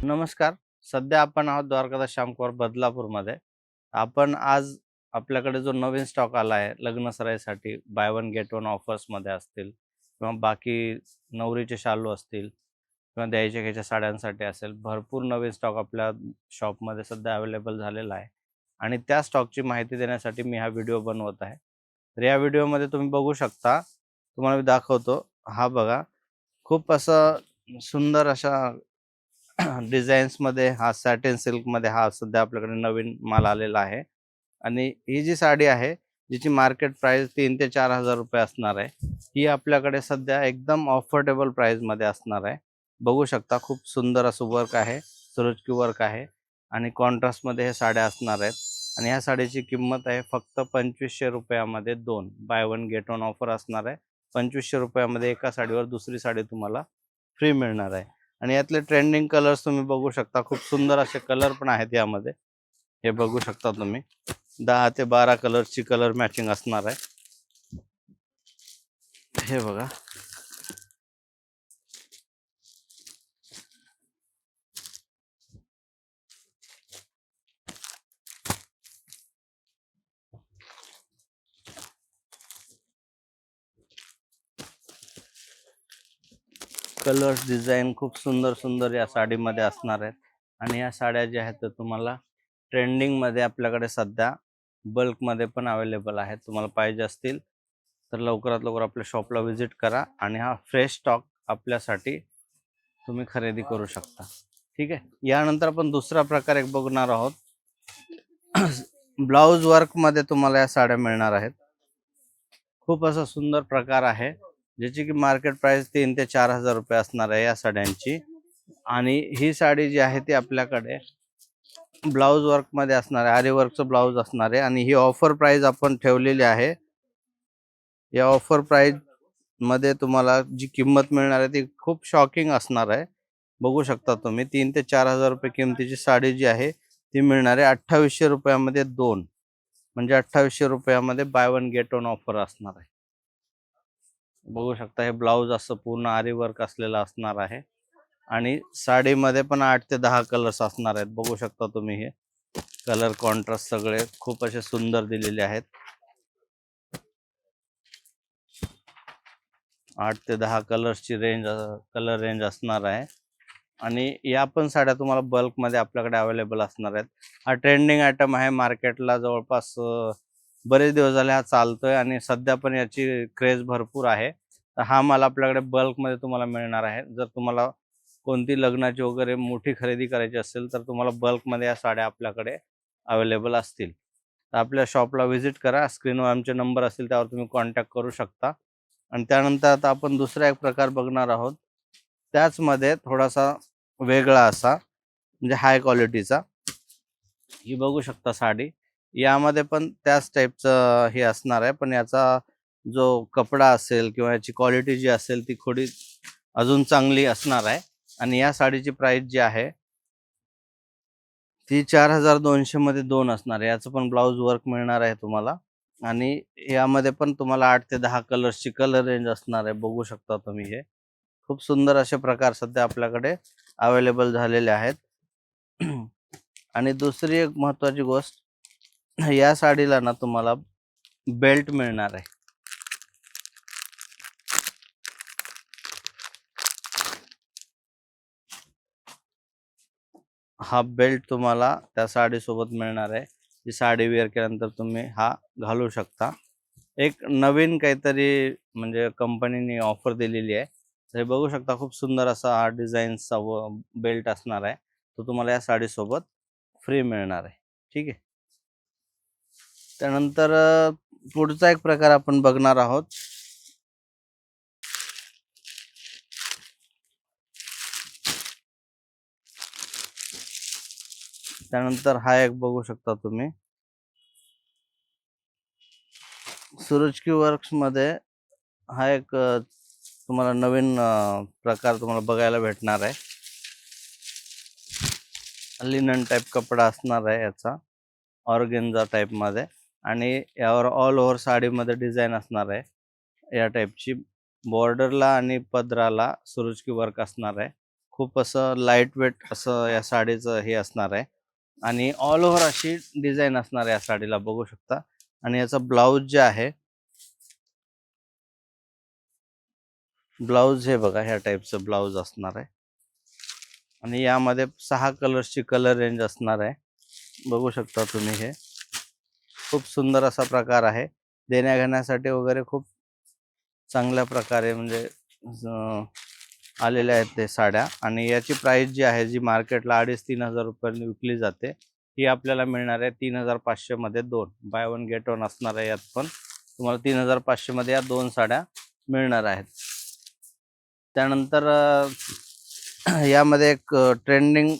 नमस्कार. सध्या आपण आहोत द्वारकादास श्यामकुमार बदलापूरमध्ये. आपण आज आपल्याकडे जो नवीन स्टॉक आला आहे लग्न सराईसाठी बाय वन गेट वन ऑफर्समध्ये असतील किंवा बाकी नवरीचे शालू असतील किंवा द्यायच्या घ्यायच्या साड्यांसाठी असेल, भरपूर नवीन स्टॉक आपल्या शॉपमध्ये सध्या अवेलेबल झालेला आहे आणि त्या स्टॉकची माहिती देण्यासाठी मी हा व्हिडिओ बनवत आहे. तर या व्हिडिओमध्ये तुम्ही बघू शकता, तुम्हाला मी दाखवतो. हा बघा, खूप असं सुंदर अशा डिझाईन्समध्ये हा सॅटिन सिल्कमध्ये हा सध्या आपल्याकडे नवीन माल आलेला आहे आणि ही जी साडी आहे, जिची मार्केट प्राइस 3,000 ते 4,000 रुपये असणार आहे, ही आपल्याकडे सध्या एकदम अफोर्डेबल प्राईजमध्ये असणार आहे. बघू शकता, खूप सुंदर असं वर्क आहे, सरोजकी वर्क आहे आणि कॉन्ट्रास्टमध्ये हे साड्या असणार आहेत आणि ह्या साडीची किंमत आहे फक्त 2,500 रुपयामध्ये 2 by one get one offer असणार आहे. 2,500 रुपयामध्ये एका साडीवर दुसरी साडी तुम्हाला फ्री मिळणार आहे. आणि यातले ट्रेंडिंग कलर्स तुम्ही बघू शकता. खूप सुंदर असे कलर पण आहेत यामध्ये. हे बघू शकता तुम्ही. 10 ते 12 कलर्सची कलर मॅचिंग असणार आहे. हे बघा. कलर्स, डिझाईन खूप सुंदर सुंदर या साडीमध्ये असणार आहेत आणि या साड्या ज्या आहेत तर तुम्हाला ट्रेंडिंगमध्ये आपल्याकडे सध्या बल्कमध्ये पण अवेलेबल आहेत. तुम्हाला पाहिजे असतील तर लवकरात लवकर आपल्या शॉपला व्हिजिट करा आणि हा फ्रेश स्टॉक आपल्यासाठी तुम्ही खरेदी करू शकता. ठीक आहे. यानंतर आपण दुसरा प्रकार एक बघणार आहोत. ब्लाउज वर्कमध्ये तुम्हाला या साड्या मिळणार आहेत. खूप असा सुंदर प्रकार आहे, ज्याची की मार्केट प्राइस 3,000 ते 4,000 रुपये असणार आहे या साड्यांची. आणि ही साडी जी आहे ती आपल्याकडे ब्लाउज वर्कमध्ये असणार आहे, आरी वर्कचं ब्लाउज असणार आहे आणि ही ऑफर प्राइस आपण ठेवलेली आहे. या ऑफर प्राइस मध्ये तुम्हाला जी किंमत मिळणार आहे ती खूप शॉकिंग असणार आहे. बघू शकता तुम्ही, 3,000 ते 4,000 रुपये किमतीची साडी जी आहे ती मिळणार आहे 2,800 रुपयामध्ये 2. म्हणजे 2,800 रुपयामध्ये by one get one offer असणार आहे. बघू शकता, हे ब्लाऊज असं पूर्ण आरी वर्क असलेलं असणार आहे आणि साडीमध्ये पण 8 ते 10 कलर्स असणार आहेत. बघू शकता तुम्ही, हे कलर कॉन्ट्रास्ट सगळे खूप असे सुंदर दिलेले आहेत. 8 ते 10 कलर्सची कलर रेंज असणार आहे आणि या पण साड्या तुम्हाला बल्कमध्ये आपल्याकडे अवेलेबल असणार आहेत. हा ट्रेंडिंग आयटम आहे मार्केटला. जवळपास बरेच दिवस झाले हा चालतोय आणि सध्या पण याची क्रेज भरपूर आहे. तर हा माल आपल्याकडे बल्कमध्ये तुम्हाला मिळणार आहे. जर तुम्हाला कोणती लग्नाची वगैरे मोठी खरेदी करायची असेल तर तुम्हाला बल्कमध्ये या साड्या आपल्याकडे अवेलेबल असतील. तर आपल्या शॉपला व्हिजिट करा. स्क्रीनवर आमचे नंबर असतील, त्यावर तुम्ही कॉन्टॅक्ट करू शकता. आणि त्यानंतर आता आपण दुसरा एक प्रकार बघणार आहोत, त्याचमध्ये थोडासा वेगळा असा, म्हणजे हाय क्वालिटीचा. ही बघू शकता साडी. यामध्ये पण त्याच टाईपचं हे असणार आहे, पण याचा जो कपडा असेल किंवा याची क्वालिटी जी असेल ती थोडी अजून चांगली असणार आहे आणि या साडीची प्राइस जी आहे ती 4,200 मध्ये 2 असणार आहे. याचं पण ब्लाऊज वर्क मिळणार आहे तुम्हाला आणि यामध्ये पण तुम्हाला 8 ते 10 कलर्सची कलर रेंज असणार आहे. बघू शकता तुम्ही, हे खूप सुंदर असे प्रकार सध्या आपल्याकडे अवेलेबल झालेले आहेत. आणि दुसरी एक महत्त्वाची गोष्ट, या साडीला ना तुम्हाला बेल्ट मिळणार आहे. हा बेल्ट तुम्हाला त्या साडीसोबत मिळणार आहे. जी साडी वेअर केल्यानंतर तुम्ही हा घालू शकता. एक नवीन काहीतरी म्हणजे कंपनीने ऑफर दिलेली आहे. तर हे बघू शकता, खूप सुंदर असा हा डिझाईनचा बेल्ट असणार आहे. तो तुम्हाला या साडीसोबत फ्री मिळणार आहे. ठीक आहे. त्यानंतर पुढचा एक प्रकार आपण बघणार आहोत. त्यानंतर हा एक बघू शकता तुम्ही, सुरुचकी वर्क्समध्ये हा एक तुम्हाला नवीन प्रकार तुम्हाला बघायला भेटणार आहे. लिनन टाईप कपडा असणार आहे याचा, ऑर्गेन्झा टाईपमध्ये आणि यावर ऑल ओव्हर साडीमध्ये डिझाईन असणार आहे या टाईपची. बॉर्डरला आणि पदराला सुरुचकी वर्क असणार आहे. खूप असं लाईट वेट असं या साडीचं हे असणार आहे आणि ऑल ओव्हर अशी डिझाईन असणार आहे या साडीला, बघू शकता. आणि याचा ब्लाऊज जे आहे, ब्लाऊज हे बघा ह्या टाईपचं ब्लाऊज असणार आहे आणि यामध्ये 6 कलर्सची कलर रेंज असणार आहे, बघू शकता तुम्ही. हे खूप सुंदर असा प्रकार आहे, देण्याघेण्यासाठी वगैरे खूप चांगल्या प्रकारे म्हणजे आलेल्या आहेत ते साड्या. आणि याची प्राइस जी आहे, जी मार्केटला 2,500-3,000 रुपयांनी विकली जाते, ही आपल्याला मिळणार आहे 3,500 मध्ये 2 बाय 1 गेट 1 असणार आहे. यात पण तुम्हाला 3,500 मध्ये या 2 साड्या मिळणार आहेत. त्यानंतर यामध्ये एक ट्रेंडिंग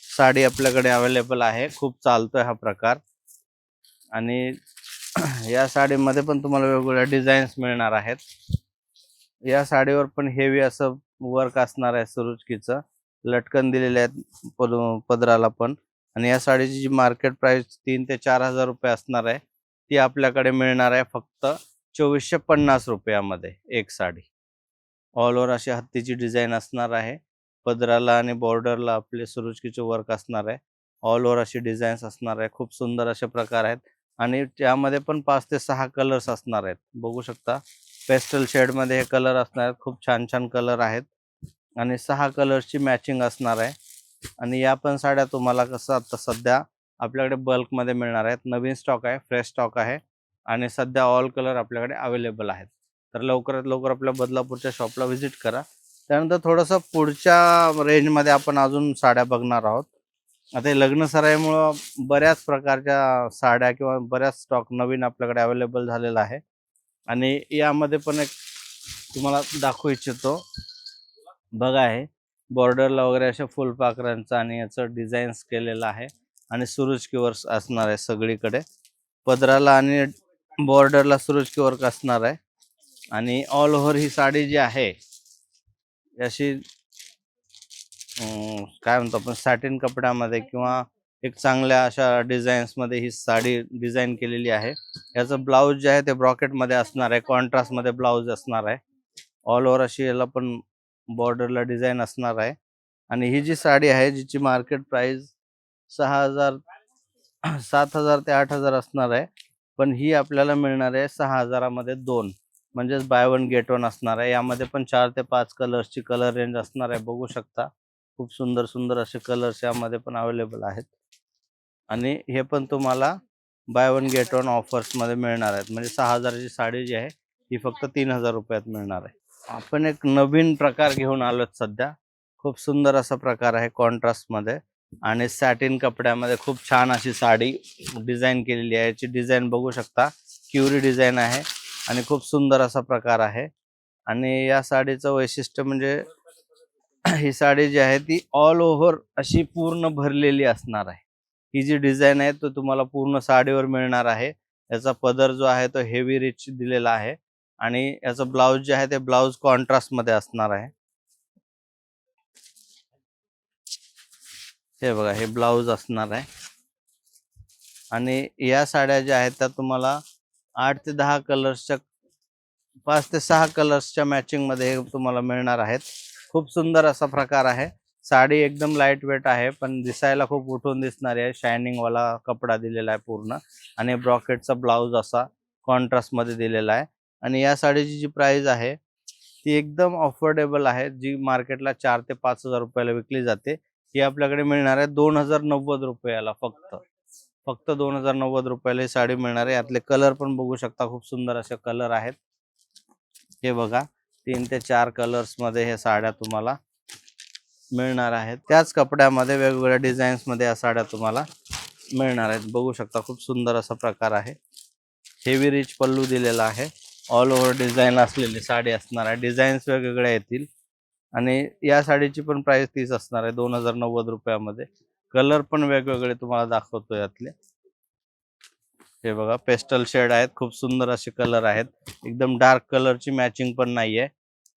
साडी आपल्याकडे अवेलेबल आहे, खूप चालतोय हा प्रकार. आणि या साडीमध्ये पण तुम्हाला वेगवेगळ्या डिझाईन्स मिळणार आहेत. या साडीवर पण हेवी असं वर्क असणार आहे, सुरुचकीचं लटकन दिलेले आहेत पदराला पण. आणि या साडीची जी मार्केट प्राइस 3,000 ते 4,000 रुपये असणार आहे, ती आपल्याकडे मिळणार आहे फक्त 2,450 रुपयामध्ये एक साडी. ऑल ओव्हर अशी हत्तीची डिझाईन असणार आहे, पदराला आणि बॉर्डरला आपले सुरुचकीचे वर्क असणार आहे, ऑल ओव्हर अशी डिझाईन्स असणार आहे. खूप सुंदर असे प्रकार आहेत आणि त्यामध्ये पण 5 ते 6 कलर्स असणार आहेत, बघू शकता. पेस्टल शेडमध्ये हे कलर असणार आहेत, खूप छान छान कलर आहेत आणि 6 कलर्सची मॅचिंग असणार आहे. आणि या पण साड्या तुम्हाला कसं आता सध्या आपल्याकडे बल्कमध्ये मिळणार आहेत, नवीन स्टॉक आहे, फ्रेश स्टॉक आहे आणि सध्या ऑल कलर आपल्याकडे अवेलेबल आहेत. तर लवकरात लवकर आपल्या बदलापूरच्या शॉपला व्हिजिट करा. त्यानंतर थोडंसं पुढच्या रेंजमध्ये आपण अजून साड्या बघणार आहोत. आता हे लग्न सराईमुळं बऱ्याच प्रकारच्या साड्या किंवा बऱ्याच स्टॉक नवीन आपल्याकडे अवेलेबल झालेला आहे. आणि यामध्ये पण एक तुम्हाला दाखवू इच्छितो, बघा आहे बॉर्डरला वगैरे अशा फुलपाखरांचा आणि याचं डिझाईन्स केलेलं आहे आणि सुरुचकी वर्क असणार आहे सगळीकडे. पदराला आणि बॉर्डरला सुरुचकी वर्क असणार आहे. आणि ऑल ओव्हर ही साडी जी आहे अशी काय म्हणतो आपण, सॅटिन कपड्यामध्ये किंवा एक चांगल्या अशा डिझाईन्समध्ये ही साडी डिझाईन केलेली आहे. याचं ब्लाऊज जे आहे ते ब्रॉकेटमध्ये असणार आहे, कॉन्ट्रास्टमध्ये ब्लाऊज असणार आहे. ऑल ओव्हर अशी याला पण बॉर्डरला डिझाईन असणार आहे. आणि ही जी साडी आहे, जिची मार्केट प्राइस 6,000 7,000 ते 8,000 असणार आहे, पण ही आपल्याला मिळणार आहे 6,000 मध्ये 2, म्हणजेच बाय 1 गेट 1 असणार आहे. यामध्ये पण 4 ते 5 कलर्सची कलर रेंज असणार आहे, बघू शकता. खूप सुंदर सुंदर असे कलर्स यामध्ये पण अवेलेबल आहेत. आणि हे पण तुम्हाला बाय 1 गेट 1 ऑफर्समध्ये मिळणार आहेत, म्हणजे 6,000 ची साडी जी आहे ही फक्त 3,000 रुपयात मिळणार आहे. आपण एक नवीन प्रकार घेऊन आलोत सध्या, खूप सुंदर असा प्रकार आहे कॉन्ट्रास्टमध्ये आणि सॅटिन कपड्यामध्ये खूप छान अशी साडी डिझाईन केलेली आहे. याची डिझाईन बघू शकता, क्युरी डिझाईन आहे आणि खूप सुंदर असा प्रकार आहे. आणि या साडीचं वैशिष्ट्य म्हणजे ही साडी जी आहे ती ऑल ओव्हर अशी पूर्ण भरलेली असणार आहे. ही जी डिझाईन आहे तो तुम्हाला पूर्ण साडीवर मिळणार आहे. याचा पदर जो आहे तो हेवी रिच दिलेला आहे आणि याचं ब्लाऊज जे आहे ते ब्लाऊज कॉन्ट्रास्टमध्ये असणार आहे. हे बघा, हे ब्लाऊज असणार आहे. आणि या साड्या ज्या आहेत त्या तुम्हाला 8 ते 10 कलर्सच्या 5 ते 6 कलर्सच्या मॅचिंगमध्ये हे तुम्हाला मिळणार आहेत. खूप सुंदर असा प्रकार आहे. साडी एकदम लाईट वेट आहे, पण दिसायला खूप उठून दिसणारी आहे. शायनिंगवाला कपडा दिलेला आहे पूर्ण आणि ब्रॉकेटचा ब्लाऊज असा कॉन्ट्रास्टमध्ये दिलेला आहे. आणि या साडीची जी प्राइस आहे ती एकदम अफोर्डेबल आहे, जी मार्केटला 4 ते 5,000 रुपयाला विकली जाते. ही आपल्याकडे मिळणार आहे 2,090 रुपयाला, फक्त फक्त 2,090 रुपयाला ही साडी मिळणार आहे. यातले कलर पण बघू शकता, खूप सुंदर असे कलर आहेत. हे बघा, 3 ते 4 कलर्स मध्ये हे साड्या तुम्हाला मिळणार आहेत. त्याच कपड्यामध्ये वेगवेगळ्या डिझाईन्स मध्ये या साड्या तुम्हाला मिळणार आहेत, बघू शकता. खूप सुंदर असा प्रकार आहे. हेवी रिच पल्लू दिलेला आहे, ऑल ओव्हर डिझाईन असलेली साडी असणार आहे. डिझाईन्स वेगवेगळ्या येतील आणि या साडीची पण प्राइस तीच असणार आहे 2,090 रुपयामध्ये. कलर पण वेगवेगळे तुम्हाला दाखवतो यातले. हे बघा, पेस्टल शेड आहेत, खूप सुंदर असे कलर आहेत. एकदम डार्क कलरची मॅचिंग पण नाहीये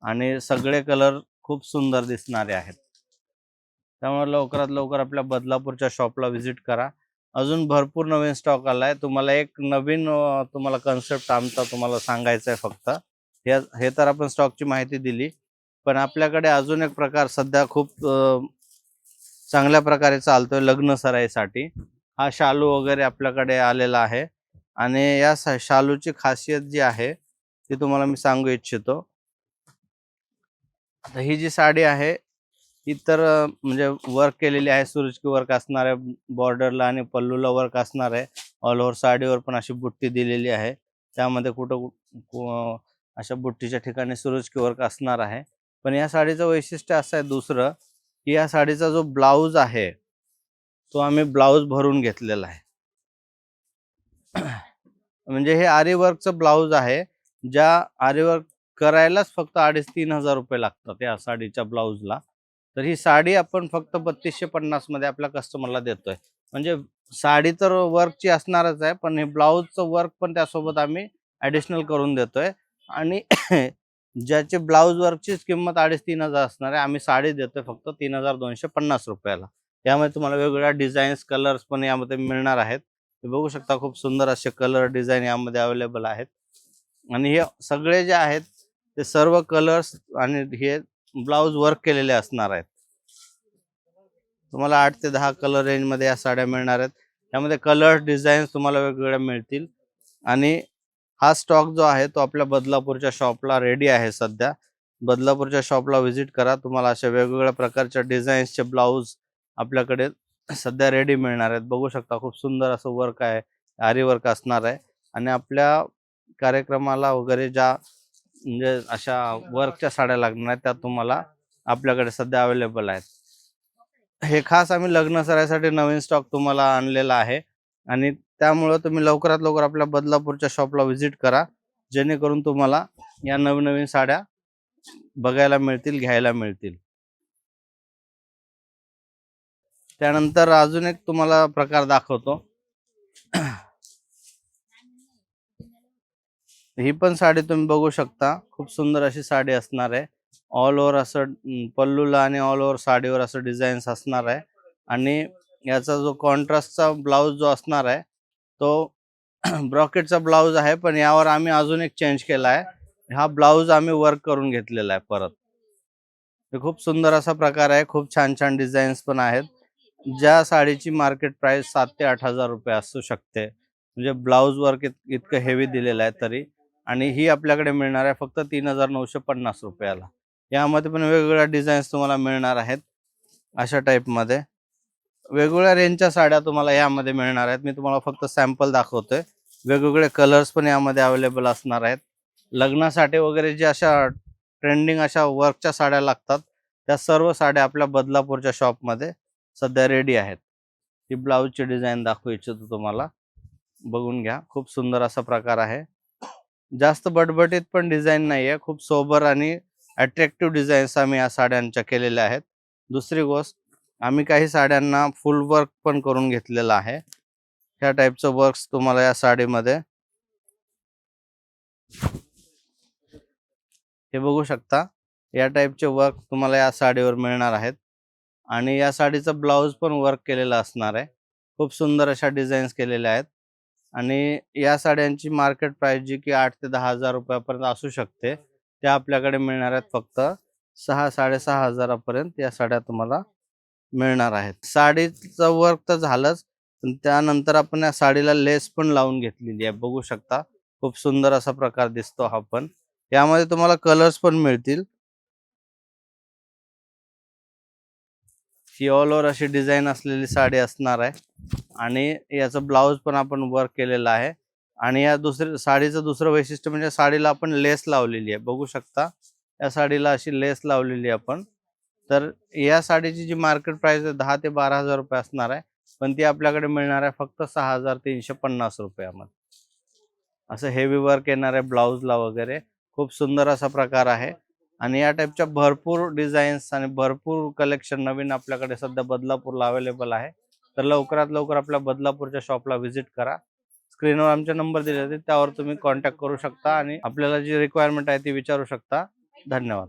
आणि सगळे कलर खूप सुंदर दिसणारे आहेत. त्यामुळे लवकरात लवकर आपल्या बदलापूरच्या शॉपला व्हिजिट करा. अजून भरपूर नवीन स्टॉक आलाय. तुम्हाला एक नवीन तुम्हाला कन्सेप्ट आमचा तुम्हाला सांगायचा आहे फक्त. हे तर आपण स्टॉकची माहिती दिली. पण आपल्याकडे अजून एक प्रकार सध्या खूप चांगल्या प्रकारे चालतोय लग्न सराईसाठी. हा शालू वगैरे आपल्याकडे आलेला आहे आणि या शालूची खासियत जी आहे ती तुम्हाला मी सांगू इच्छितो. आता ही जी साडी आहे ही तर म्हणजे वर्क केलेली आहे, सुरुचकी वर्क असणार आहे, बॉर्डरला आणि पल्लूला वर्क असणार आहे. ऑल ओव्हर साडीवर पण अशी बुट्टी दिलेली आहे. त्यामध्ये अशा बुट्टीच्या ठिकाणी सुरुचकी वर्क असणार आहे. पण या साडीचं वैशिष्ट्य असं आहे दुसरं, की या साडीचा जो ब्लाऊज आहे तो आम्ही ब्लाऊज भरून घेतलेला आहे. म्हणजे हे आरी वर्कचं ब्लाऊज आहे. ज्या आरी वर्क करायलाच फक्त 2,500-3,000 रुपये लागतात या साडीच्या ब्लाऊजला. तर ही साडी आपण फक्त 3250 मध्ये आपल्या कस्टमरला देतोय. म्हणजे साडी तर वर्कची असणारच आहे, पण हे ब्लाऊजचं वर्क पण त्यासोबत आम्ही ॲडिशनल करून देतोय आणि ज्याची ब्लाऊज वर्कचीच किंमत 2,500-3,000 असणार आहे, आम्ही साडी देतोय फक्त 3,250 रुपयाला. यामध्ये तुम्हाला वेगवेगळ्या डिझाईन्स, कलर्स पण यामध्ये मिळणार आहेत. तुम्ही बघू शकता खूप सुंदर असे कलर डिझाईन यामध्ये अवेलेबल आहेत आणि हे सगळे जे आहेत ते सर्व कलर्स आणि हे ब्लाऊज वर्क केलेले असणार आहेत. तुम्हाला 8 ते 10 कलर रेंजमध्ये या साड्या मिळणार आहेत. त्यामध्ये कलर डिझाईन्स तुम्हाला वेगवेगळ्या मिळतील आणि हा स्टॉक जो आहे तो आपल्या बदलापूरच्या शॉपला रेडी आहे सध्या. बदलापूरच्या शॉपला व्हिजिट करा. तुम्हाला अशा वेगवेगळ्या प्रकारच्या डिझाईन्सचे ब्लाऊज आपल्याकडे सध्या रेडी मिळणार आहेत. बघू शकता खूप सुंदर असं वर्क आहे, आरी वर्क असणार आहे आणि आपल्या कार्यक्रमाला वगैरे ज्या म्हणजे अशा वर्कच्या साड्या लागणार आहेत त्या तुम्हाला आपल्याकडे सध्या अवेलेबल आहेत. हे खास आम्ही लग्न सराईसाठी नवीन स्टॉक तुम्हाला आणलेला आहे आणि त्यामुळं तुम्ही लवकरात लवकर आपल्या बदलापूरच्या शॉपला व्हिजिट करा, जेणेकरून तुम्हाला या नवीन नवीन साड्या बघायला मिळतील, घ्यायला मिळतील. त्यानंतर अजून एक तुम्हाला प्रकार दाखवतो. ही पण साडी तुम्ही बघू शकता. खूप सुंदर अशी साडी असणार आहे. ऑल ओव्हर असं पल्लूला आणि ऑल ओव्हर साडीवर असं डिझाईन्स असणार आहे आणि याचा जो कॉन्ट्रास्टचा ब्लाऊज जो असणार आहे तो ब्रॉकेटचा ब्लाऊज आहे, पण यावर आम्ही अजून एक चेंज केला आहे. हा ब्लाऊज आम्ही वर्क करून घेतलेला आहे परत. हे खूप सुंदर असा प्रकार आहे. खूप छान छान डिझाईन्स पण आहेत. ज्या साडीची मार्केट प्राइस 7,000 ते 8,000 रुपये असू शकते. म्हणजे ब्लाऊज वर्क इतकं हेवी दिलेलं आहे तरी आणि ही आपल्याकडे मिळणार आहे फक्त 3,950 रुपयाला. यामध्ये पण वेगवेगळ्या डिझाईन्स तुम्हाला मिळणार आहेत. अशा टाईपमध्ये वेगवेगळ्या रेंजच्या साड्या तुम्हाला यामध्ये मिळणार आहेत. मी तुम्हाला फक्त सॅम्पल दाखवतोय. वेगवेगळे कलर्स पण यामध्ये अवेलेबल असणार आहेत. लग्नासाठी वगैरे जे अशा ट्रेंडिंग अशा वर्कच्या साड्या लागतात त्या सर्व साड्या आपल्या बदलापूरच्या शॉपमध्ये सध्या रेडी आहेत. ही ब्लाऊजची डिझाईन दाखवू इच्छितो तुम्हाला. बघून घ्या. खूप सुंदर असा प्रकार आहे. जास्त बटबटीत पण डिझाईन नाहीये. खूप सोबर आणि अट्रॅक्टिव्ह डिझाईन्स आम्ही या साड्यांच्या केलेल्या आहेत. दुसरी गोष्ट, आम्ही काही साड्यांना फुल वर्क पण करून घेतलेलं आहे. ह्या टाईपचं वर्क्स तुम्हाला या साडीमध्ये हे बघू शकता. या टाईपचे वर्क तुम्हाला या साडीवर मिळणार आहेत आणि या साडीचा ब्लाऊज पण वर्क केलेला असणार आहे. खूप सुंदर अशा डिझाईन्स केलेल्या आहेत आणि या साड्यांची मार्केट प्राइस जी की 8,000 ते 10,000 रुपयापर्यंत असू शकते, त्या आपल्याकडे मिळणार आहेत फक्त 6,000-6,500 पर्यंत या साड्या तुम्हाला मिळणार आहेत. साडीचं वर्क तर झालंच, पण त्यानंतर आपण या साडीला लेस पण लावून घेतलेली आहे. बघू शकता. खूप सुंदर असा प्रकार दिसतो हा पण. यामध्ये तुम्हाला कलर्स पण मिळतील. ही ऑल ओव्हर अशी डिझाईन असलेली साडी असणार आहे आणि याचं ब्लाऊज पण आपण वर्क केलेलं आहे आणि या साडीचं दुसरं वैशिष्ट्य म्हणजे साडीला आपण लेस लावलेली आहे. बघू शकता. या साडीला अशी लेस लावलेली आहे आपण. तर या साडीची जी मार्केट प्राइस आहे 10,000 ते 12,000 रुपये असणार आहे, पण ती आपल्याकडे मिळणार आहे फक्त 6,350 रुपयामध्ये. असं हेवी वर्क येणार आहे ब्लाऊजला वगैरे. खूप सुंदर असा प्रकार आहे आणि या टाईपच्या भरपूर डिझाईन्स आणि भरपूर कलेक्शन नवीन आपल्याकडे सध्या बदलापूरला अवेलेबल आहे. तर लवकरात लवकर आपल्या बदलापूरच्या शॉपला व्हिजिट करा. स्क्रीनवर आमचे नंबर दिले आहेत त्यावर तुम्ही कॉन्टॅक्ट करू शकता आणि आपल्याला जी रिक्वायरमेंट आहे ती विचारू शकता. धन्यवाद.